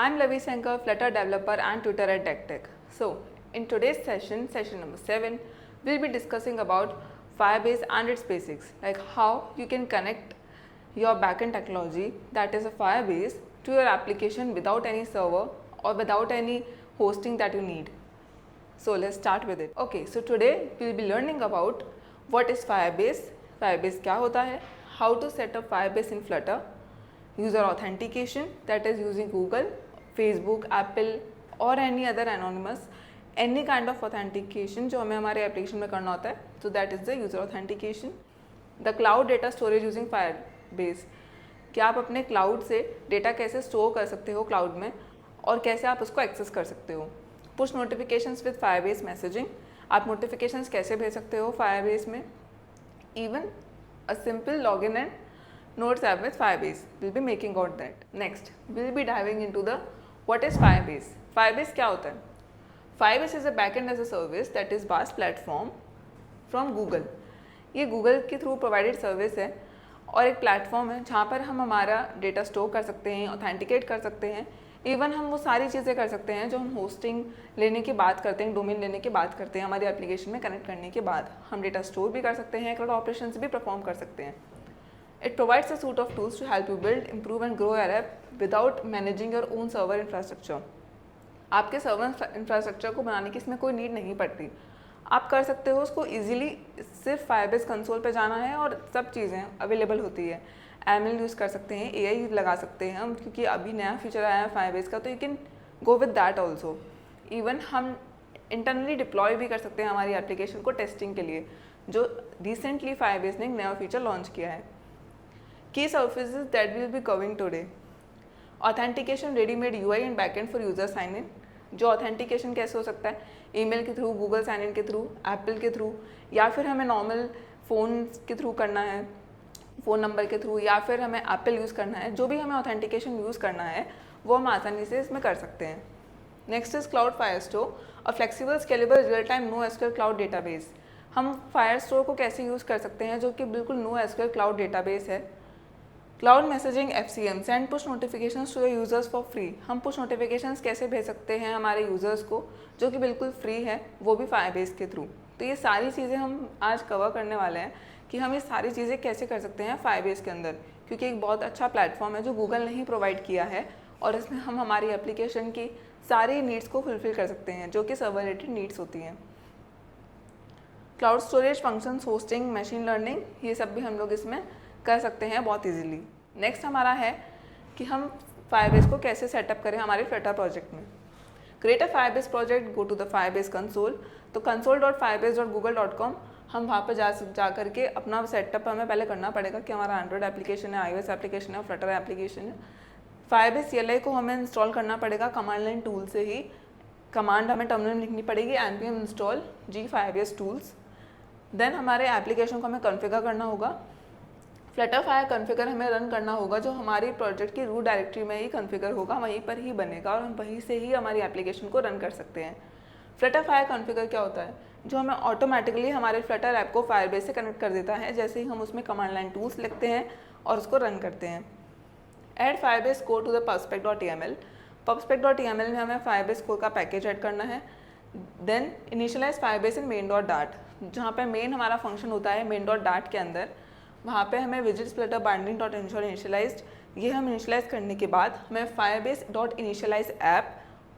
I'm Lavi Sankar, Flutter developer and tutor at DeckTech. So, in today's session, session number 7, we'll be discussing about Firebase and its basics, like how you can connect your backend technology, that is a Firebase, to your application without any server or without any hosting that you need. So let's start with it. Okay, so today we'll be learning about what is Firebase, Firebase क्या होता है, how to set up Firebase in Flutter, user authentication, that is using Google, Facebook, Apple or any other anonymous, any kind of authentication जो हमें हमारे application में करना होता है, so that is the user authentication. The cloud data storage using Firebase, कि आप अपने क्लाउड से डेटा कैसे स्टोर कर सकते हो क्लाउड में और कैसे आप उसको एक्सेस कर सकते हो. Push notifications with Firebase messaging, आप नोटिफिकेशंस कैसे भेज सकते हो Firebase में. Even a simple login and notes app with Firebase. We'll be making out that. Next, we'll be diving into the what is Firebase. Firebase क्या होता है? Firebase is a backend as a service that is BaaS platform from Google. ये Google के through provided service है और एक platform है जहाँ पर हम हमारा डेटा स्टोर कर सकते हैं, ऑथेंटिकेट कर सकते हैं. इवन हम वो सारी चीज़ें कर सकते हैं जो हम होस्टिंग लेने की बात करते हैं, डोमेन लेने की बात करते हैं. हमारी एप्लीकेशन में कनेक्ट करने के बाद हम डेटा स्टोर भी कर सकते हैं, क्लाउड ऑपरेशंस भी परफॉर्म कर सकते हैं. It provides a suite of tools to help you build, improve and grow your app without managing your own server infrastructure. आपके सर्वर इंफ्रास्ट्रक्चर को बनाने की इसमें कोई नीड नहीं पड़ती. आप कर सकते हो उसको इजीली, सिर्फ Firebase कंसोल पे जाना है और सब चीज़ें अवेलेबल होती है. ML यूज़ कर सकते हैं, AI लगा सकते हैं हम, क्योंकि अभी नया फीचर आया है Firebase का, तो you can go with that also. Even हम इंटरनली डिप्लॉय भी कर सकते हैं हमारी एप्लीकेशन को टेस्टिंग के लिए, जो रिसेंटली Firebase ने एक नया फीचर लॉन्च किया है. Key services that we will be covering today. Authentication, ready-made UI and backend for user sign-in. जो ऑथेंटिकेशन कैसे हो सकता है, ईमेल के थ्रू, गूगल साइन इन के थ्रू, एप्पल के थ्रू, या फिर हमें नॉर्मल फ़ोन के थ्रू करना है, फ़ोन नंबर के थ्रू, या फिर हमें एप्पल यूज़ करना है. जो भी हमें ऑथेंटिकेशन यूज़ करना है वो हम आसानी से इसमें कर सकते हैं. Next is cloud Firestore, a flexible scalable real time no SQL cloud database. हम फायरस्टोर को कैसे यूज़ कर सकते हैं, जो कि बिल्कुल नो एसक्यूएल क्लाउड डेटाबेस है. Cloud messaging FCM, send push notifications to users for free. हम पुश नोटिफिकेशंस कैसे भेज सकते हैं हमारे यूज़र्स को, जो कि बिल्कुल फ्री है, वो भी Firebase के थ्रू. तो ये सारी चीज़ें हम आज कवर करने वाले हैं कि हम ये सारी चीज़ें कैसे कर सकते हैं Firebase के अंदर, क्योंकि एक बहुत अच्छा प्लेटफॉर्म है जो गूगल ने ही प्रोवाइड किया है और इसमें हम हमारी एप्लीकेशन की सारी नीड्स को फुलफिल कर सकते हैं, जो कि सर्वर रिलेटेड नीड्स होती हैं. Cloud storage, functions, hosting, machine learning, ये सब भी हम लोग इसमें कर सकते हैं बहुत इजीली. नेक्स्ट हमारा है कि हम Firebase को कैसे सेटअप करें हमारे फ्लटर प्रोजेक्ट में. Create a Firebase project, go to the Firebase console. तो console.firebase.google.com, हम वहाँ पर जा करके अपना सेटअप हमें पहले करना पड़ेगा कि हमारा एंड्रॉयड एप्लीकेशन है, iOS एप्लीकेशन है, फ्लटर एप्लीकेशन है. Firebase CLI को हमें इंस्टॉल करना पड़ेगा कमांड लाइन टूल से ही. कमांड हमें टर्मिनल में लिखनी पड़ेगी, npm install g Firebase tools. Then हमारे एप्लीकेशन को हमें कॉन्फ़िगर करना होगा. फ्लटरफायर कॉन्फ़िगर हमें रन करना होगा, जो हमारी प्रोजेक्ट की रूट डायरेक्टरी में ही कॉन्फ़िगर होगा, वहीं पर ही बनेगा और हम वहीं से ही हमारी एप्लीकेशन को रन कर सकते हैं. फ्लटरफायर कॉन्फ़िगर क्या होता है, जो हमें ऑटोमेटिकली हमारे फ्लटर ऐप को Firebase से कनेक्ट कर देता है जैसे ही हम उसमें कमांड लाइन टूल्स लिखते हैं और उसको रन करते हैं. Add Firebase code to the pubspec.yaml. pubspec.yaml में हमें Firebase कोड का पैकेज ऐड करना है. देन इनिशियलाइज Firebase इन main.dart, जहाँ पर मेन हमारा फंक्शन होता है main.dart के अंदर. वहाँ पे हमें widgets flutter binding dot ensure initialized, ये हम इनिशियलाइज करने के बाद हमें Firebase dot initialize app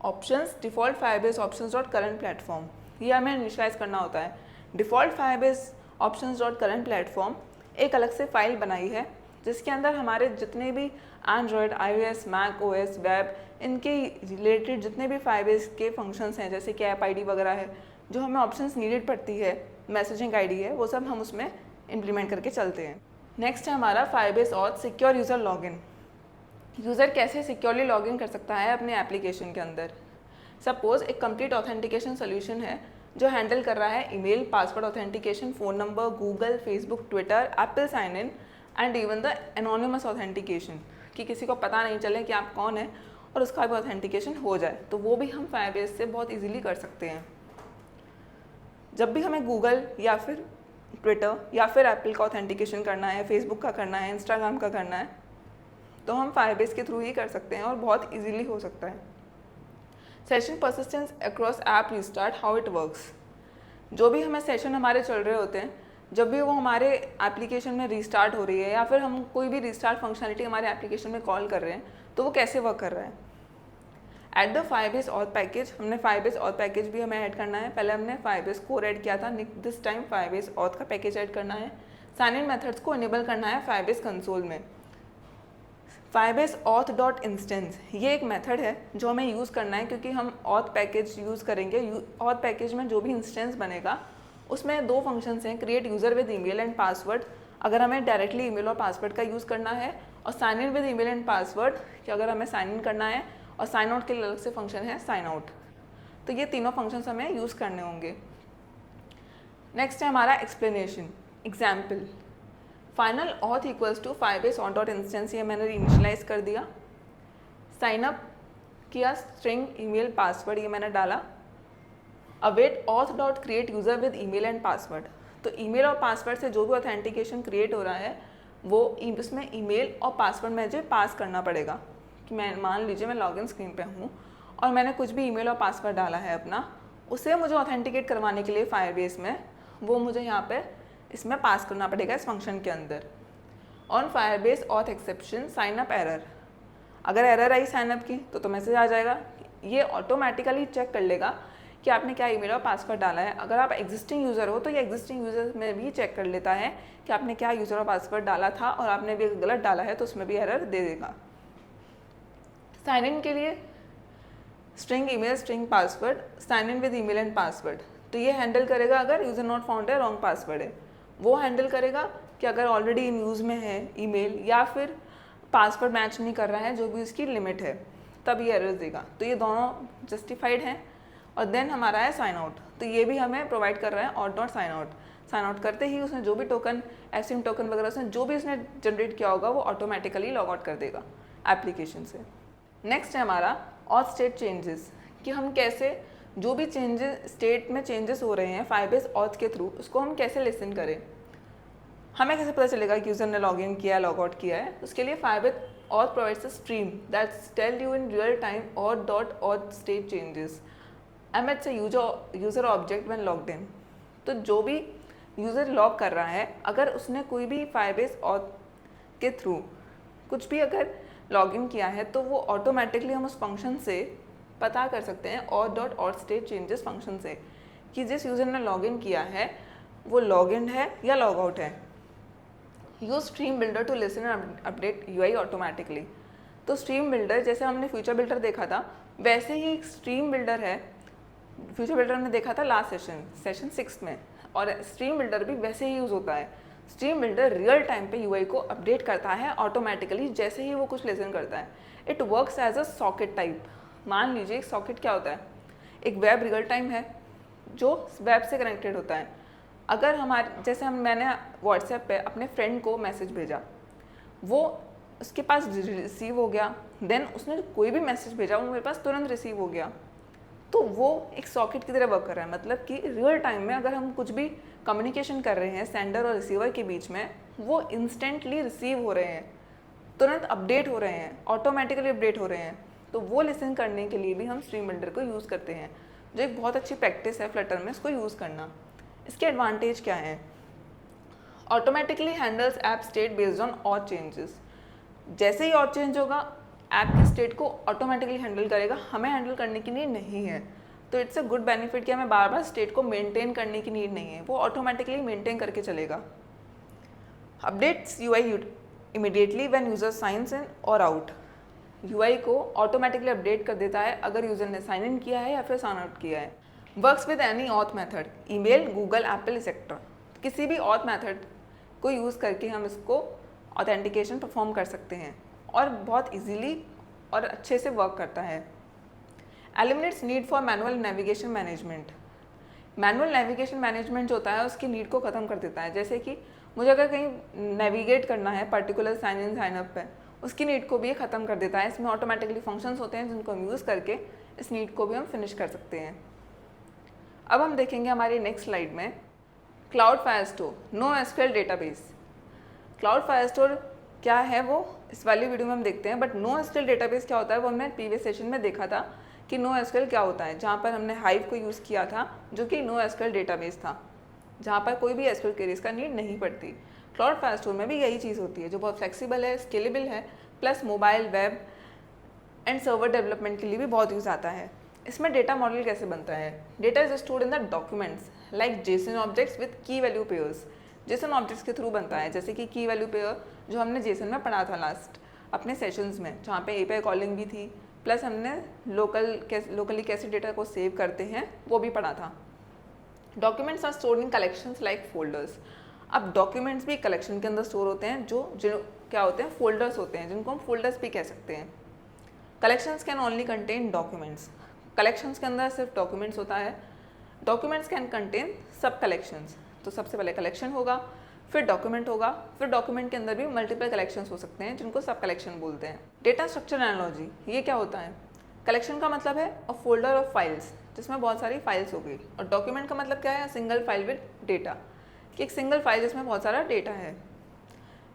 options default Firebase options dot current platform, ये हमें इनिशियलाइज करना होता है. Default Firebase options dot current platform एक अलग से फाइल बनाई है जिसके अंदर हमारे जितने भी Android, iOS, Mac OS, web, इनके रिलेटेड जितने भी Firebase के फंक्शंस हैं, जैसे कि ऐप ID वगैरह है, जो हमें ऑप्शंस नीडेड पड़ती है, मैसेजिंग ID है, वो सब हम उसमें इम्प्लीमेंट करके चलते हैं. नेक्स्ट है हमारा Firebase Auth, secure user login. User कैसे सिक्योरली लॉगिन कर सकता है अपने एप्लीकेशन के अंदर. सपोज एक कंप्लीट ऑथेंटिकेशन सोल्यूशन है जो हैंडल कर रहा है email, password authentication, phone number, Google, Facebook, Twitter, Apple sign in and even the anonymous authentication, कि किसी को पता नहीं चले कि आप कौन है और उसका भी ऑथेंटिकेशन हो जाए, तो वो भी हम Firebase से बहुत ईजीली कर सकते हैं. जब भी हमें गूगल या फिर ट्विटर या फिर एप्पल का ऑथेंटिकेशन करना है, फेसबुक का करना है, इंस्टाग्राम का करना है, तो हम फायरबेस के थ्रू ही कर सकते हैं और बहुत इजीली हो सकता है। Session persistence across app restart, how it works. जो भी हमें सेशन हमारे चल रहे होते हैं, जब भी वो हमारे एप्लीकेशन में रिस्टार्ट हो रही है या फिर हम कोई भी रिस्टार्ट फंक्शनलिटी हमारे एप्लीकेशन में कॉल कर रहे हैं, तो वो कैसे वर्क कर रहा है। Add the Firebase auth package, हमने फायरबेस ऑथ पैकेज भी हमें ऐड करना है। पहले हमने फायरबेस कोर ऐड किया था, दिस टाइम फायरबेस ऑथ का पैकेज ऐड करना है। साइन इन मेथड्स को इनेबल करना है फायरबेस कंसोल में। फायरबेस ऑथ डॉट इंस्टेंस, ये एक मेथड है जो हमें यूज़ करना है क्योंकि हम ऑथ पैकेज यूज़ करेंगे। ऑथ पैकेज में जो भी इंस्टेंस बनेगा उसमें दो फंक्शंस हैं, create user with email and password, अगर हमें डायरेक्टली ईमेल और पासवर्ड का यूज़ करना है, और sign in with email and password कि अगर हमें साइन इन करना है, और साइन आउट के लिए अलग से फंक्शन है साइन आउट। तो ये तीनों फंक्शंस हमें यूज़ करने होंगे। नेक्स्ट है हमारा explanation. Example, final auth equals to Firebase on dot instance, ये मैंने इनिशियलाइज कर दिया। साइन अप किया, स्ट्रिंग ईमेल पासवर्ड ये मैंने डाला। Await auth dot create user with email and password, तो ईमेल और पासवर्ड से जो भी ऑथेंटिकेशन क्रिएट हो रहा है वो उसमें ईमेल और पासवर्ड मुझे पास करना पड़ेगा। कि मैं मान लीजिए मैं लॉगिन स्क्रीन पे हूँ और मैंने कुछ भी ईमेल और पासवर्ड डाला है अपना, उसे मुझे ऑथेंटिकेट करवाने के लिए फायरबेस में वो मुझे यहाँ पे इसमें पास करना पड़ेगा इस फंक्शन के अंदर। On Firebase auth exception sign up error, अगर एरर आई साइन अप की तो मैसेज आ जाएगा। ये ऑटोमेटिकली चेक कर लेगा कि आपने क्या ईमेल और पासवर्ड डाला है। अगर आप एग्जिस्टिंग यूज़र हो तो ये एग्जिस्टिंग यूज़र में भी चेक कर लेता है कि आपने क्या यूज़र और पासवर्ड डाला था, और आपने भी गलत डाला है तो उसमें भी एरर दे देगा। साइन इन के लिए string email string password, sign in with email and password, तो ये हैंडल करेगा अगर यूज़र नॉट फाउंड है, रॉन्ग पासवर्ड है। वो हैंडल करेगा कि अगर ऑलरेडी इन यूज़ में है ईमेल या फिर पासवर्ड मैच नहीं कर रहा है जो भी उसकी लिमिट है, तब ये एरर देगा। तो ये दोनों जस्टिफाइड हैं। और देन हमारा है साइन आउट, तो ये भी हमें प्रोवाइड कर रहा है auth dot sign out. Sign out करते ही उसने जो भी टोकन एफसिम टोकन वगैरह उसने जो भी उसने जनरेट किया होगा वो ऑटोमेटिकली लॉग आउट कर देगा एप्लीकेशन से। नेक्स्ट है हमारा ऑथ स्टेट चेंजेस, कि हम कैसे जो भी चेंजेस स्टेट में चेंजेस हो रहे हैं फायरबेस ऑथ के थ्रू उसको हम कैसे लिसन करें। हमें कैसे पता चलेगा कि यूज़र ने लॉग इन किया लॉग आउट किया है। उसके लिए Firebase auth provides a stream that's tell you in real time auth dot auth state changes emits user object when logged in. तो जो भी यूज़र लॉग कर रहा है अगर उसने कोई भी फायरबेस ऑथ के थ्रू कुछ भी अगर लॉगिन किया है तो वो ऑटोमेटिकली हम उस फंक्शन से पता कर सकते हैं auth dot auth state changes function से कि जिस यूज़र ने लॉगिन किया है वो लॉगिन है या लॉग आउट है। Use stream builder to listen and update UI automatically. तो स्ट्रीम बिल्डर जैसे हमने फ्यूचर बिल्डर देखा था वैसे ही एक स्ट्रीम बिल्डर है। फ्यूचर बिल्डर हमने देखा था लास्ट सेशन 6 में, और स्ट्रीम बिल्डर भी वैसे ही यूज़ होता है। स्ट्रीम बिल्डर रियल टाइम पे यूआई को अपडेट करता है ऑटोमेटिकली जैसे ही वो कुछ लिसन करता है। It works as a socket type. मान लीजिए एक सॉकेट क्या होता है, एक वेब रियल टाइम है जो वेब से कनेक्टेड होता है। अगर हमारे जैसे मैंने व्हाट्सएप पे अपने फ्रेंड को मैसेज भेजा, वो उसके पास रिसीव हो गया, देन उसने कोई भी मैसेज भेजा वो मेरे पास तुरंत रिसीव हो गया, तो वो एक सॉकेट की तरह वर्क कर रहा है। मतलब कि रियल टाइम में अगर हम कुछ भी कम्युनिकेशन कर रहे हैं सेंडर और रिसीवर के बीच में, वो इंस्टेंटली रिसीव हो रहे हैं, तुरंत अपडेट हो रहे हैं, ऑटोमेटिकली अपडेट हो रहे हैं। तो वो लिसन करने के लिए भी हम स्ट्रीम बिल्डर को यूज़ करते हैं, जो एक बहुत अच्छी प्रैक्टिस है फ्लटर में इसको यूज़ करना। इसके एडवांटेज क्या हैं? Automatically handles app state based on auth changes. जैसे ही ऑथ चेंज होगा ऐप की स्टेट को ऑटोमेटिकली हैंडल करेगा, हमें हैंडल करने की नीड नहीं है। तो इट्स अ गुड बेनिफिट कि हमें बार बार स्टेट को मेंटेन करने की नीड नहीं है, वो ऑटोमेटिकली मेंटेन करके चलेगा। Updates UI immediately when user signs in और आउट। यूआई को ऑटोमेटिकली अपडेट कर देता है अगर यूजर ने साइन इन किया है या फिर साइन आउट किया है। Works with any auth method, email, Google, Apple etcetera. किसी भी ऑथ मेथड को यूज़ करके हम इसको ऑथेंटिकेशन परफॉर्म कर सकते हैं और बहुत इजीली और अच्छे से वर्क करता है। Eliminates need for manual navigation management. Manual navigation management जो होता है उसकी नीड को ख़त्म कर देता है। जैसे कि मुझे अगर कहीं नेविगेट करना है particular sign in sign up पे, उसकी नीड को भी ये ख़त्म कर देता है। इसमें ऑटोमेटिकली फंक्शंस होते हैं जिनको हम यूज़ करके इस नीड को भी हम फिनिश कर सकते हैं। अब हम देखेंगे हमारी नेक्स्ट स्लाइड में cloud Firestore no SQL database. Cloud Firestore क्या है वो इस वाली वीडियो में हम देखते हैं। बट नो एसक्यूएल डेटाबेस क्या होता है वो हमने प्रीवियस सेशन में देखा था कि नो एसक्यूएल क्या होता है, जहाँ पर हमने हाइव को यूज़ किया था जो कि नो एसक्यूएल डेटाबेस था, जहाँ पर कोई भी एसक्यूएल क्वेरीज का नीड नहीं पड़ती। क्लाउड फायरस्टोर में भी यही चीज़ होती है जो बहुत फ्लेक्सिबल है, स्केलेबल है, plus mobile, web and server development के लिए भी बहुत यूज़ आता है। इसमें डेटा मॉडल कैसे बनता है? Data is stored in the documents like Jason objects with की वैल्यू पेयर्स। जेसन ऑब्जेक्ट्स के थ्रू बनता है, जैसे कि की वैल्यू पेयर जो हमने जेसन में पढ़ा था लास्ट अपने सेशंस में, जहाँ पे एपीआई कॉलिंग भी थी, प्लस हमने लोकली कैसे डेटा को सेव करते हैं वो भी पढ़ा था। Documents are stored in collections like folders. अब डॉक्यूमेंट्स भी कलेक्शन के अंदर स्टोर होते हैं जो क्या होते हैं, फोल्डर्स होते हैं, जिनको हम फोल्डर्स भी कह सकते हैं। Collections can only contain documents. Collections के अंदर सिर्फ डॉक्यूमेंट्स होता है। डॉक्यूमेंट्स कैन कंटेन सब कलेक्शंस। तो सबसे पहले कलेक्शन होगा, फिर डॉक्यूमेंट होगा, फिर डॉक्यूमेंट के अंदर भी मल्टीपल कलेक्शंस हो सकते हैं जिनको सब कलेक्शन बोलते हैं। डेटा स्ट्रक्चर एनालॉजी, ये क्या होता है? कलेक्शन का मतलब है अ फोल्डर ऑफ फाइल्स जिसमें बहुत सारी फाइल्स होगी, और डॉक्यूमेंट का मतलब क्या है? सिंगल फाइल विद डेटा, कि एक सिंगल फाइल जिसमें बहुत सारा डेटा है।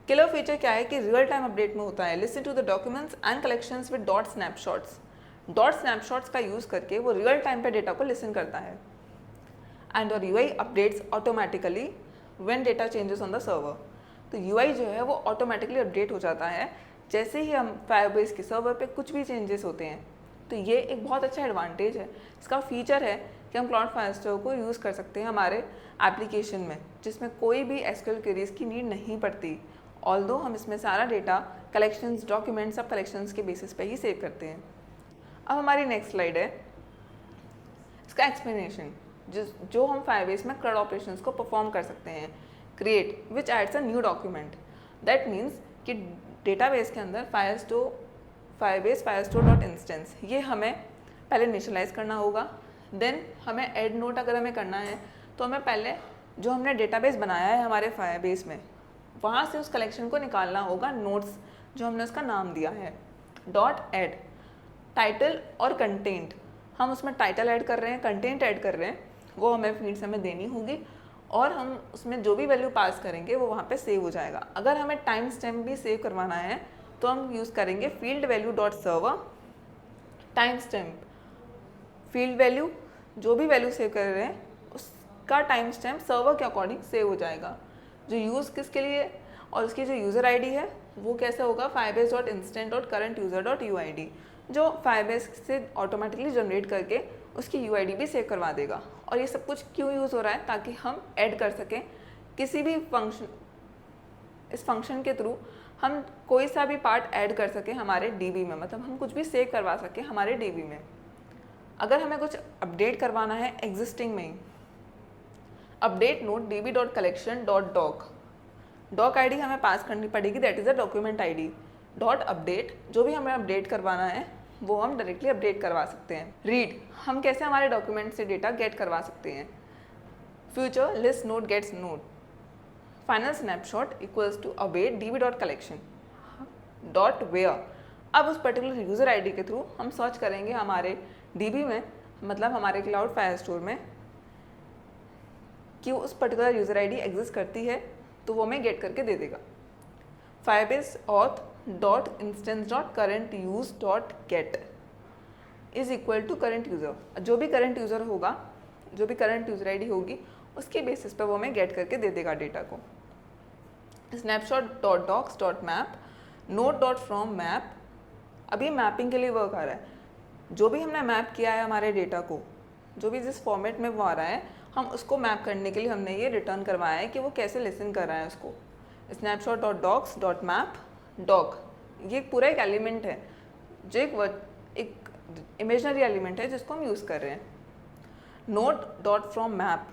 किलर फीचर क्या है कि रियल टाइम अपडेट में होता है। Listen to the documents and collections with dot snapshots. Dot snapshots का यूज़ करके वो रियल टाइम पे डेटा को लिसन करता है। एंड और UI updates automatically when data changes on the server. तो यूआई जो है वो ऑटोमेटिकली अपडेट हो जाता है जैसे ही हम फायरबेस के सर्वर पे कुछ भी चेंजेस होते हैं। तो ये एक बहुत अच्छा एडवांटेज है, इसका फीचर है कि हम क्लाउड फायरस्टोर को यूज़ कर सकते हैं हमारे एप्लीकेशन में जिसमें कोई भी एसक्यूएल क्वेरीज की नीड नहीं पड़ती। ऑल्दो हम इसमें सारा डेटा कलेक्शंस, डॉक्यूमेंट्स, सब कलेक्शंस के बेसिस पे ही सेव करते हैं। अब हमारी नेक्स्ट स्लाइड है इसका एक्सप्लेनेशन, जो हम फायरबेस में CRUD ऑपरेशंस को परफॉर्म कर सकते हैं। Create which adds a new document. That means कि डेटाबेस के अंदर फायरबेस फायरस्टोर डॉट इंस्टेंस, ये हमें पहले इनिशियलाइज करना होगा। देन हमें ऐड नोट अगर हमें करना है तो हमें पहले जो हमने डेटाबेस बनाया है हमारे फायरबेस में वहाँ से उस कलेक्शन को निकालना होगा, नोट्स जो हमने उसका नाम दिया है। डॉट ऐड टाइटल और कंटेंट, हम उसमें टाइटल ऐड कर रहे हैं, कंटेंट ऐड कर रहे हैं, वो हमें फील्ड्स हमें देनी होगी और हम उसमें जो भी वैल्यू पास करेंगे वो वहाँ पे सेव हो जाएगा। अगर हमें टाइम स्टैम्प भी सेव करवाना है तो हम यूज़ करेंगे field value dot server time stamp. Field value जो भी वैल्यू सेव कर रहे हैं उसका टाइम स्टैम्प सर्वर के अकॉर्डिंग सेव हो जाएगा। जो यूज़ किसके लिए और उसकी जो यूज़र आईडी है वो कैसे होगा? Firebase dot instant dot current user dot UID, जो फायरबेस से ऑटोमेटिकली जनरेट करके उसकी यूआईडी भी सेव करवा देगा। और ये सब कुछ क्यों यूज़ हो रहा है? ताकि हम ऐड कर सकें किसी भी फंक्शन, इस फंक्शन के थ्रू हम कोई सा भी पार्ट ऐड कर सकें हमारे डीबी में, मतलब हम कुछ भी सेव करवा सकें हमारे डीबी में। अगर हमें कुछ अपडेट करवाना है एग्जिस्टिंग में ही, update note DB dot collection dot doc, doc ID हमें पास करनी पड़ेगी, that is a document ID. Dot update, जो भी हमें अपडेट करवाना है वो हम डायरेक्टली अपडेट करवा सकते हैं। रीड, हम कैसे हमारे डॉक्यूमेंट से डेटा गेट करवा सकते हैं। Future list note gets note, final snapshot equals to await DB dot collection dot where. अब उस पर्टिकुलर यूज़र आईडी के थ्रू हम सर्च करेंगे हमारे डीबी में, मतलब हमारे क्लाउड फायरस्टोर में, कि उस पर्टिकुलर यूज़र आईडी एग्जिस्ट करती है तो वो हमें गेट करके दे देगा। Firebase auth dot instance dot current use dot get is equal to current user. जो भी करंट यूज़र होगा, जो भी करंट यूज़र आईडी होगी उसके बेसिस पर वो हमें गेट करके दे देगा डेटा को। Snapshot dot docs dot map note dot from map, अभी मैपिंग के लिए वर्क आ रहा है। जो भी हमने मैप किया है हमारे डेटा को, जो भी जिस फॉर्मेट में वो आ रहा है, हम उसको मैप करने के लिए हमने ये रिटर्न करवाया है कि वो कैसे लिसन कर रहा है उसको। Snapshot dot docs dot map doc, ये पूरा एक एलिमेंट है जो एक इमेजनरी एलिमेंट है जिसको हम यूज़ कर रहे हैं। नोट डॉट फ्रॉम मैप,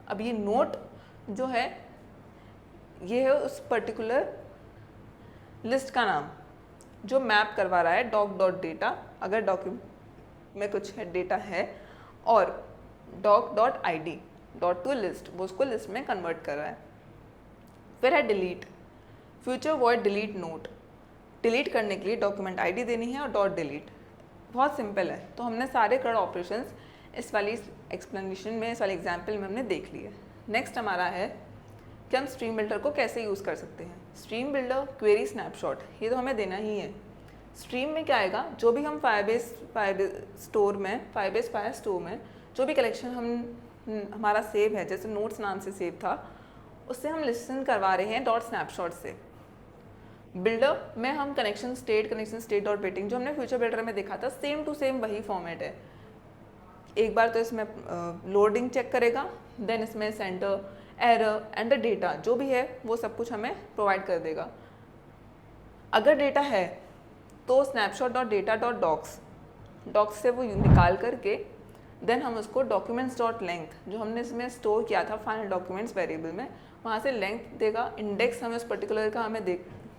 अब ये नोट जो है ये है उस पर्टिकुलर लिस्ट का नाम जो मैप करवा रहा है डॉक डॉट डेटा, अगर डॉक्यूमेंट में कुछ है डेटा है, और doc dot ID dot to list, वो उसको लिस्ट में कन्वर्ट कर रहा है। फिर है delete, future void delete note, delete करने के लिए डॉक्यूमेंट आईडी देनी है और डॉट डिलीट। बहुत सिंपल है। तो हमने सारे CRUD ऑपरेशंस इस वाली एक्सप्लेनेशन में, इस वाले एग्जाम्पल में हमने देख लिए। नेक्स्ट हमारा है कि हम स्ट्रीम बिल्डर को कैसे यूज़ कर सकते हैं। स्ट्रीम बिल्डर क्वेरी स्नैपशॉट ये तो हमें देना ही है। स्ट्रीम में क्या आएगा, जो भी हम फायरबेस स्टोर में जो भी कलेक्शन हमारा सेव है, जैसे नोट्स नाम से सेव था, उससे हम लिसन करवा रहे हैं डॉट स्नैपशॉट से। बिल्डर में हम कनेक्शन स्टेट डॉट वेटिंग जो हमने फ्यूचर बिल्डर में देखा था, सेम टू सेम वही फॉर्मेट है। एक बार तो इसमें लोडिंग चेक करेगा, देन इसमें centre, error and the data जो भी है वो सब कुछ हमें प्रोवाइड कर देगा। अगर डेटा है तो snapshot dot data dot docs से वो निकाल करके देन हम उसको डॉक्यूमेंट्स डॉट लेंथ जो हमने इसमें स्टोर किया था फाइनल डॉक्यूमेंट्स वेरिएबल में, वहाँ से लेंथ देगा। इंडेक्स हमें उस पर्टिकुलर का हमें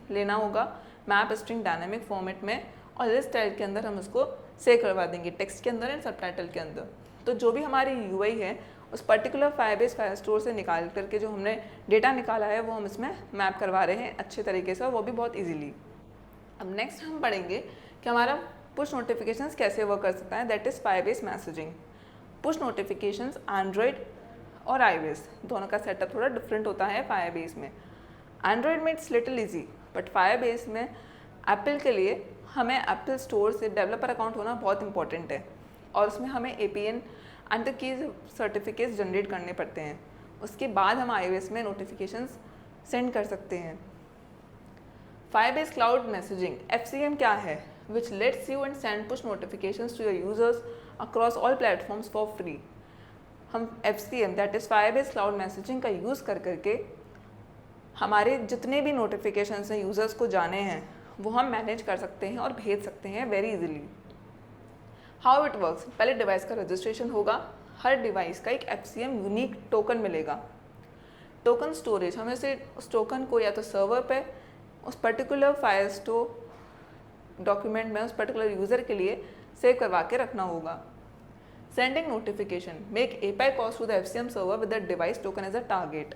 लेना होगा मैप स्ट्रिंग डायनामिक फॉर्मेट में, और लिस्ट टाइप के अंदर हम उसको सेव करवा देंगे टेक्स्ट के अंदर एंड सबटाइटल के अंदर। तो जो भी हमारी यूआई है उस पर्टिकुलर फायरबेस फायर स्टोर से निकाल करके जो हमने डेटा निकाला है वो हम इसमें मैप करवा रहे हैं अच्छे तरीके से, और वो भी बहुत ईजीली। अब नेक्स्ट हम पढ़ेंगे कि हमारा पुश नोटिफिकेशंस कैसे वर्क कर सकता है, that is Firebase messaging. Push notifications Android और आईओएस दोनों का सेटअप थोड़ा डिफरेंट होता है फायरबेस में। एंड्रॉयड में it's little easy, but Firebase में एप्पल के लिए हमें एप्पल स्टोर से डेवलपर अकाउंट होना बहुत इंपॉर्टेंट है, और उसमें हमें APN and the keys certificates generate करने पड़ते हैं। उसके बाद हम iOS में नोटिफिकेशंस सेंड कर सकते हैं। फायरबेस क्लाउड मैसेजिंग FCM क्या है, which lets you and send push notifications to your users across all platforms for free. हम FCM that is Firebase cloud messaging का यूज़ कर करके हमारे जितने भी नोटिफिकेशंस हैं यूज़र्स को जाने हैं वो हम मैनेज कर सकते हैं और भेज सकते हैं very easily. How it works, पहले डिवाइस का रजिस्ट्रेशन होगा, हर डिवाइस का एक FCM यूनिक टोकन मिलेगा। टोकन स्टोरेज, हमें से उस टोकन को या तो सर्वर पे उस पर्टिकुलर फायर स्टोर डॉक्यूमेंट में उस पर्टिकुलर यूज़र के लिए सेव करवा के रखना होगा। Sending notification, make API calls to the FCM server with the device token as a target.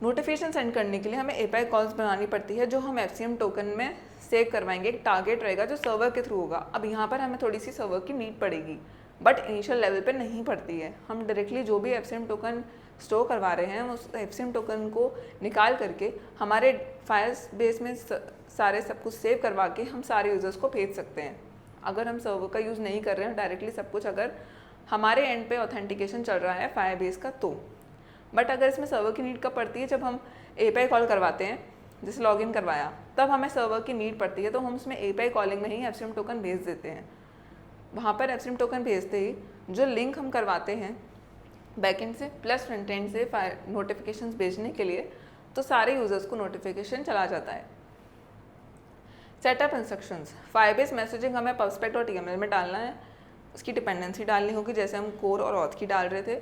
Notification send करने के लिए हमें API कॉल्स बनानी पड़ती है जो हम FCM टोकन में सेव करवाएंगे। एक टारगेट रहेगा जो सर्वर के थ्रू होगा। अब यहाँ पर हमें थोड़ी सी सर्वर की नीड पड़ेगी, बट इनिशियल लेवल पे नहीं पड़ती है। हम डायरेक्टली जो भी FCM टोकन स्टोर करवा रहे हैं उस FCM टोकन को निकाल करके हमारे फायरबेस में सारे सब कुछ सेव करवा के हम सारे यूज़र्स को भेज सकते हैं। अगर हम सर्वर का यूज़ नहीं कर रहे हैं डायरेक्टली सब कुछ, अगर हमारे एंड पे ऑथेंटिकेशन चल रहा है फायरबेस का तो। बट अगर इसमें सर्वर की नीड कब पड़ती है, जब हम API कॉल करवाते हैं, जैसे लॉगिन करवाया तब हमें सर्वर की नीड पड़ती है, तो हम उसमें API कॉलिंग में ही FCM टोकन भेज देते हैं। वहाँ पर FCM टोकन भेजते ही जो लिंक हम करवाते हैं बैकएंड से प्लस फ्रंट एंड से नोटिफिकेशंस भेजने के लिए, तो सारे यूज़र्स को नोटिफिकेशन चला जाता है। सेटअप इंस्ट्रक्शंस, फायरबेस मैसेजिंग हमें pubspec.yml में डालना है, उसकी डिपेंडेंसी डालनी होगी जैसे हम कोर और ऑथ की डाल रहे थे।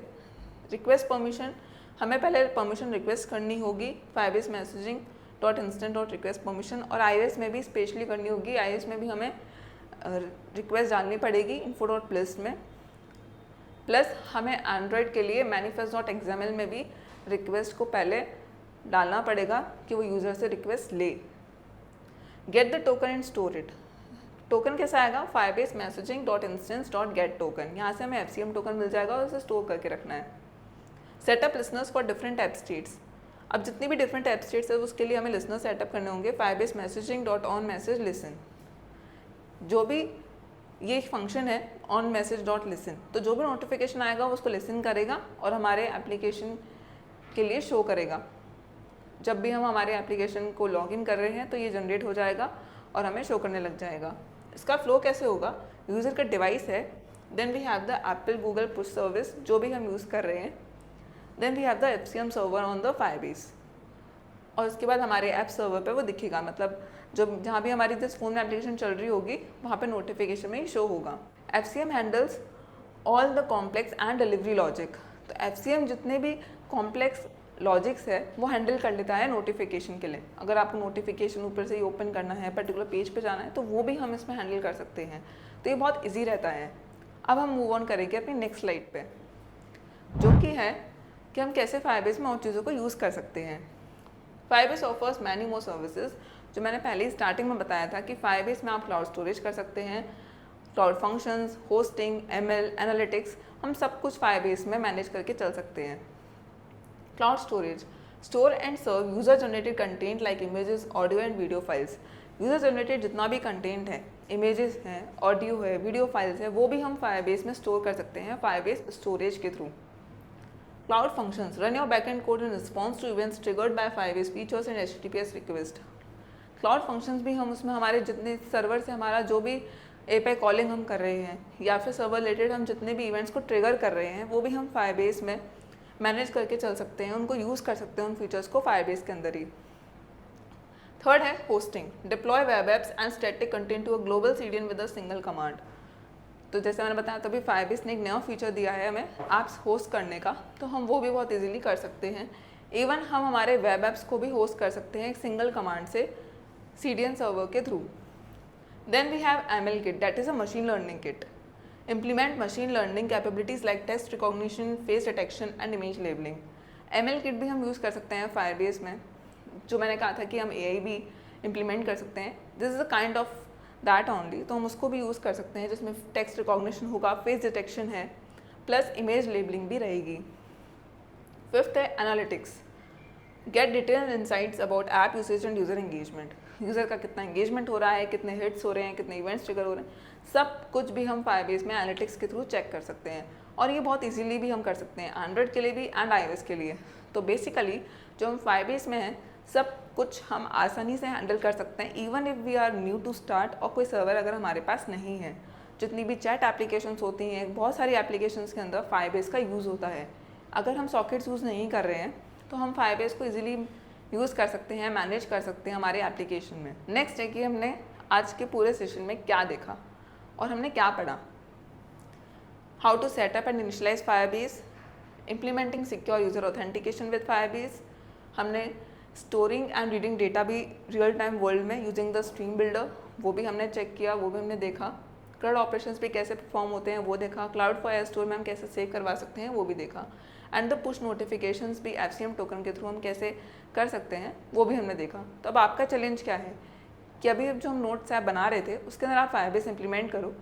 रिक्वेस्ट परमिशन, हमें पहले परमिशन रिक्वेस्ट करनी होगी Firebase messaging dot instant dot request permission, और iOS में भी स्पेशली करनी होगी। iOS में भी हमें रिक्वेस्ट डालनी पड़ेगी इन्फो डॉट लिस्ट में। प्लस हमें एंड्रॉयड के लिए मैनिफेस्ट डॉट XML में भी रिक्वेस्ट को पहले डालना पड़ेगा कि वो यूज़र से रिक्वेस्ट ले। Get the token and store it, token कैसा आएगा, Firebase messaging dot instance dot gate token, यहाँ से हमें FCM टोकन मिल जाएगा और उसे स्टोर करके रखना है। Setup listeners for different app states, अब जितनी भी डिफरेंट ऐप स्टेट्स है उसके लिए हमें लिसनर सेटअप करने होंगे। Firebase messaging dot on message listen, जो भी ये फंक्शन है ऑन मैसेज डॉट लिसन, तो जो भी नोटिफिकेशन आएगा वो उसको लिसन करेगा और हमारे एप्लीकेशन के लिए शो करेगा। जब भी हम हमारे एप्लीकेशन को लॉगिन कर रहे हैं तो ये जनरेट हो जाएगा और हमें शो करने लग जाएगा। इसका फ्लो कैसे होगा, यूज़र का डिवाइस है, then we have the Apple Google push service जो भी हम यूज़ कर रहे हैं, then we have the FCM server on the Firebase, और उसके बाद हमारे ऐप सर्वर पे वो दिखेगा, मतलब जब जहाँ भी हमारी जिस फ़ोन में एप्लीकेशन चल रही होगी वहाँ पे नोटिफिकेशन में ही शो होगा। FCM handles all the complex and delivery logic, तो FCM जितने भी कॉम्प्लेक्स लॉजिक्स है वो हैंडल कर लेता है नोटिफिकेशन के लिए। अगर आपको नोटिफिकेशन ऊपर से ही ओपन करना है, पर्टिकुलर पेज पे जाना है, तो वो भी हम इसमें हैंडल कर सकते हैं, तो ये बहुत ईजी रहता है। अब हम मूव ऑन करेंगे अपनी नेक्स्ट स्लाइड पे, जो कि है कि हम कैसे फायरबेस में और चीज़ों को यूज़ कर सकते हैं। Firebase offers many more services, जो मैंने पहले ही स्टार्टिंग में बताया था कि फायरबेस में आप क्लाउड स्टोरेज कर सकते हैं, cloud functions, hosting, ML, analytics, हम सब कुछ फायरबेस में मैनेज करके चल सकते हैं। Cloud storage, store and serve user generated content like images, audio and video files. User generated जितना भी कंटेंट है, इमेजेस हैं, ऑडियो है, वीडियो फाइल्स है, वो भी हम फायरबेस में स्टोर कर सकते हैं फायरबेस स्टोरेज के through. Cloud functions run your backend code in response to events triggered by Firebase features and HTTPS request. Cloud functions भी हम उसमें हमारे जितने सर्वर से हमारा जो भी API कॉलिंग हम कर रहे हैं या फिर सर्वर रिलेटेड हम जितने भी इवेंट्स को ट्रिगर कर रहे हैं वो भी हम फायरबेस में मैनेज करके चल सकते हैं, उनको यूज़ कर सकते हैं उन फीचर्स को फायरबेस के अंदर ही। थर्ड है hosting, deploy web apps and static content to a global CDN with a single command. तो जैसे मैंने बताया तभी फायरबेस ने एक नया फीचर दिया है हमें ऐप्स होस्ट करने का, तो हम वो भी बहुत इजीली कर सकते हैं। इवन हम हमारे वेब एप्स को भी होस्ट कर सकते हैं एक सिंगल कमांड से CDN सर्वर के through. Then we have ML Kit, that is a machine learning kit. Implement machine learning capabilities like text recognition, face detection and image labeling. ML Kit भी हम use कर सकते हैं Firebase में, जो मैंने कहा था कि हम AI भी इम्प्लीमेंट कर सकते हैं। This is a kind of that only, तो हम उसको भी यूज़ कर सकते हैं जिसमें टेक्स्ट रिकॉग्निशन होगा, फेस डिटेक्शन है, प्लस इमेज लेबलिंग भी रहेगी। फिफ्थ है analytics, gate detail insights about app usage end user engagement. User का कितना एंगेजमेंट हो रहा है, कितने हिट्स हो रहे हैं, कितने इवेंट्स ट्रिगर हो रहे हैं, सब कुछ भी हम फायरबेस में एनालिटिक्स के थ्रू चेक कर सकते हैं। और ये बहुत इजीली भी हम कर सकते हैं एंड्रॉयड के लिए भी एंड iOS के लिए। तो बेसिकली जो हम फायरबेस में हैं सब कुछ हम आसानी से हैंडल कर सकते हैं, even if we are new to start और कोई सर्वर अगर हमारे पास नहीं है। जितनी भी चैट एप्लीकेशंस होती हैं, बहुत सारी एप्लीकेशंस के अंदर फायरबेस का यूज़ होता है। अगर हम सॉकेट्स यूज़ नहीं कर रहे हैं तो हम फायरबेस को इजीली यूज़ कर सकते हैं, मैनेज कर सकते हैं हमारे एप्लीकेशन में। नेक्स्ट है कि हमने आज के पूरे सेशन में क्या देखा और हमने क्या पढ़ा। How to set up and initialize Firebase, implementing secure user authentication with Firebase, हमने स्टोरिंग एंड रीडिंग डेटा भी रियल टाइम वर्ल्ड में यूजिंग द स्ट्रीम बिल्डर, वो भी हमने चेक किया, वो भी हमने देखा। क्लाउड ऑपरेशंस भी कैसे परफॉर्म होते हैं वो देखा। क्लाउड फॉर स्टोर में हम कैसे सेव करवा सकते हैं वो भी देखा। एंड द पुश नोटिफिकेशंस भी FCM टोकन के थ्रू हम कैसे कर सकते हैं वो भी हमने देखा। तो अब आपका चैलेंज क्या है कि अभी जो हम नोट्स ऐप बना रहे थे उसके अंदर आप फायरबेस इंप्लीमेंट करो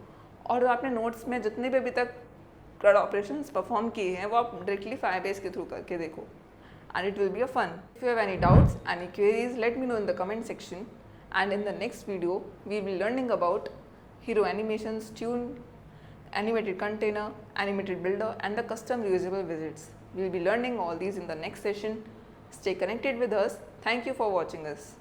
और जो आपने नोट्स में जितने भी अभी तक क्लाउड ऑपरेशंस परफॉर्म किए हैं वो आप डायरेक्टली फायरबेस के थ्रू करके देखो, and it will be a fun. If you have any doubts, any queries, let me know in the comment section. And in the next video, we will be learning about hero animations, tune, animated container, animated builder, and the custom reusable widgets. We will be learning all these in the next session. Stay connected with us. Thank you for watching us.